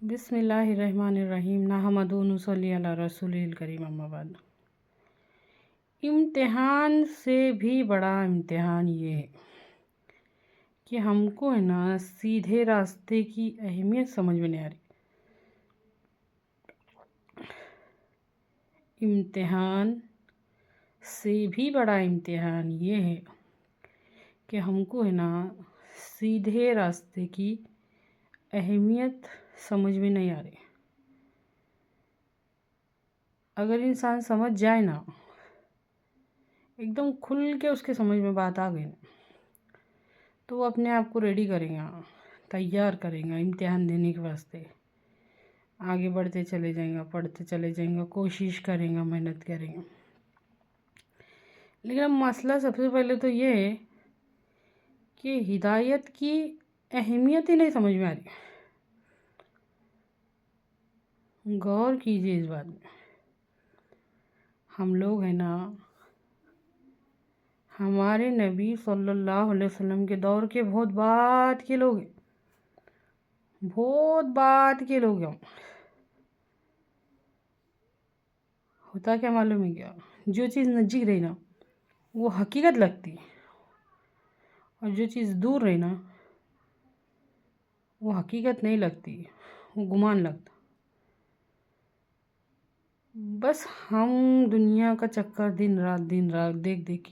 بسم اللہ الرحمن الرحیم نحمدہ و نصلی علی رسول الکریم اما بعد۔ امتحان سے بھی بڑا امتحان یہ ہے کہ ہم کو ہے نا سیدھے راستے کی اہمیت سمجھ میں نہیں آ رہی۔ امتحان سے بھی بڑا امتحان یہ ہے کہ ہم کو ہے نا سیدھے راستے کی اہمیت سمجھ میں نہیں آ رہی۔ اگر انسان سمجھ جائے نا، ایک دم کھل کے اس کے سمجھ میں بات آ گئی نا، تو وہ اپنے آپ کو ریڈی کریں گا، تیار کریں گا امتحان دینے کے واسطے۔ آگے بڑھتے چلے جائیں گا، پڑھتے چلے جائیں گا، کوشش کریں گا، محنت کریں گا۔ لیکن اب مسئلہ سب سے پہلے تو یہ ہے کہ ہدایت کی اہمیت ہی نہیں سمجھ میں آ رہی۔ غور کیجئے اس بات میں۔ ہم لوگ ہیں نا، ہمارے نبی صلی اللہ علیہ وسلم کے دور کے بہت بعد کے لوگ ہیں، بہت بعد کے لوگ ہیں۔ ہوتا کیا معلوم ہے کیا؟ جو چیز نزدیک رہی نا وہ حقیقت لگتی، اور جو چیز دور رہی نا وہ حقیقت نہیں لگتی، وہ گمان لگتا۔ بس ہم دنیا کا چکر دن رات دیکھ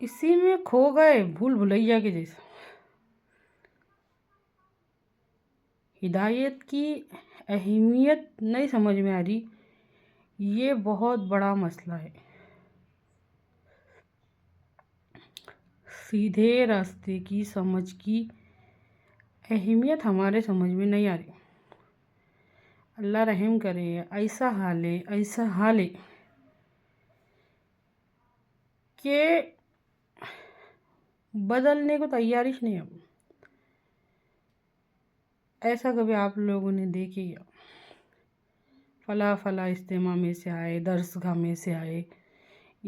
اسی میں کھو گئے، بھول بھلیا کے جیسا۔ ہدایت کی اہمیت نہیں سمجھ میں آ رہی، یہ بہت بڑا مسئلہ ہے۔ سیدھے راستے کی سمجھ کی اہمیت ہمارے سمجھ میں نہیں آ رہی۔ اللہ رحم کرے، ایسا حال ہے کہ بدلنے کو تیارش نہیں ہے۔ ایسا کبھی آپ لوگوں نے دیکھی ہے؟ فلاں اجتماع میں سے آئے، درس گاہ میں سے آئے،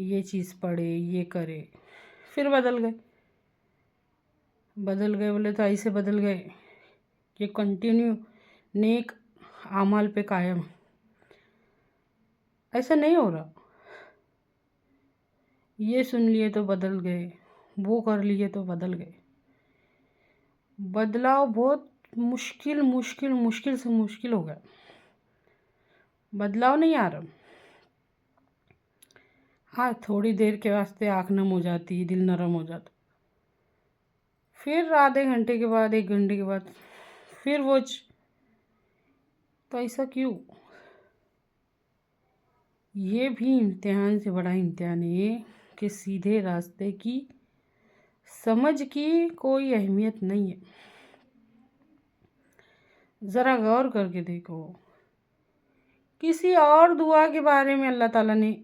یہ چیز پڑھے، یہ کرے، پھر بدل گئے بولے تو ایسے بدل گئے کہ کنٹینیو نیک اعمال پہ قائم۔ ایسا نہیں ہو رہا۔ یہ سن لیے تو بدل گئے، وہ کر لیے تو بدل گئے۔ بدلاؤ بہت مشکل سے مشکل ہو گیا۔ بدلاؤ نہیں آ رہا۔ ہاں، تھوڑی دیر کے واسطے آنکھ نم ہو جاتی، دل نرم ہو جاتا، پھر آدھے گھنٹے کے بعد، 1 گھنٹے کے بعد پھر تو ایسا کیوں؟ یہ بھی امتحان سے بڑا امتحان ہے کہ سیدھے راستے کی سمجھ کی کوئی اہمیت نہیں ہے۔ ذرا غور کر کے دیکھو، کسی اور دعا کے بارے میں اللہ تعالیٰ نے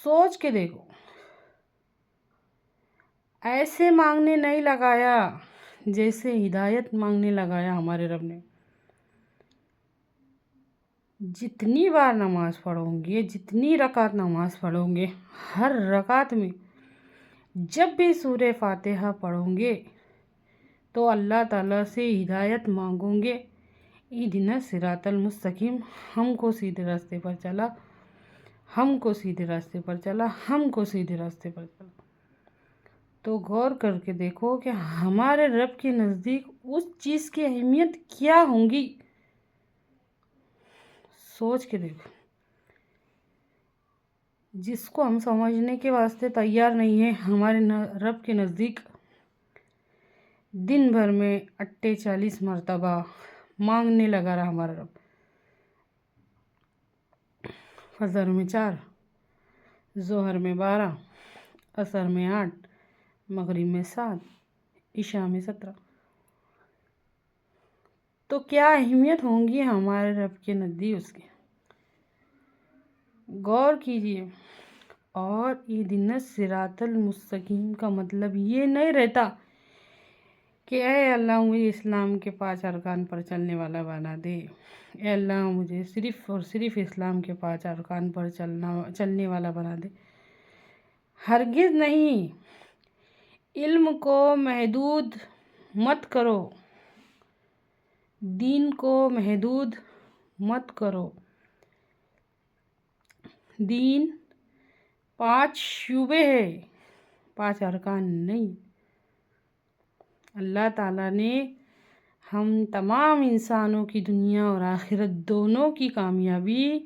سوچ کے دیکھو، ایسے مانگنے نہیں لگایا جیسے ہدایت مانگنے لگایا ہمارے رب نے۔ جتنی بار نماز پڑھو گے، جتنی رکعت نماز پڑھو گے، ہر رکعت میں جب بھی سورہ فاتحہ پڑھو گے تو اللہ تعالیٰ سے ہدایت مانگو گے، اہدنا الصراط المستقیم، ہم کو سیدھے راستے پر چلا، ہم کو سیدھے راستے پر چلا، ہم کو سیدھے راستے پر چلا۔ تو غور کر کے دیکھو کہ ہمارے رب کے نزدیک اس چیز کی اہمیت کیا ہوں گی۔ سوچ کے دیکھو، جس کو ہم سمجھنے کے واسطے تیار نہیں ہیں، ہمارے رب کے نزدیک دن بھر میں 48 مرتبہ مانگنے لگا رہا ہمارا رب۔ فجر میں 4، ظہر میں 12، عصر میں 8، مغرب میں 7، عشاء میں 17۔ تو کیا اہمیت ہوں گی ہمارے رب کے نزدیک اس کی؟ غور کیجئے۔ اور اہدنا الصراط المستقیم کا مطلب یہ نہیں رہتا کہ اے اللہ مجھے اسلام کے 5 ارکان پر چلنے والا بنا دے، اے اللہ مجھے صرف اور صرف اسلام کے 5 ارکان پر چلنے والا بنا دے۔ ہرگز نہیں۔ علم کو محدود مت کرو، دین کو محدود مت کرو۔ دین 5 شعبے ہے، 5 ارکان نہیں۔ اللہ تعالیٰ نے ہم تمام انسانوں کی دنیا اور آخرت دونوں کی کامیابی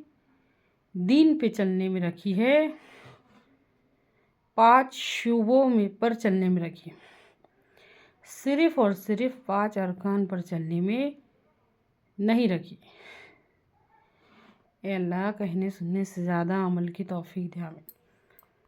دین پہ چلنے میں رکھی ہے، 5 شعبوں میں پر چلنے میں رکھی ہے، صرف اور صرف 5 ارکان پر چلنے میں نہیں رکھی۔ اے اللہ کہنے سننے سے زیادہ عمل کی توفیق دے، آمین۔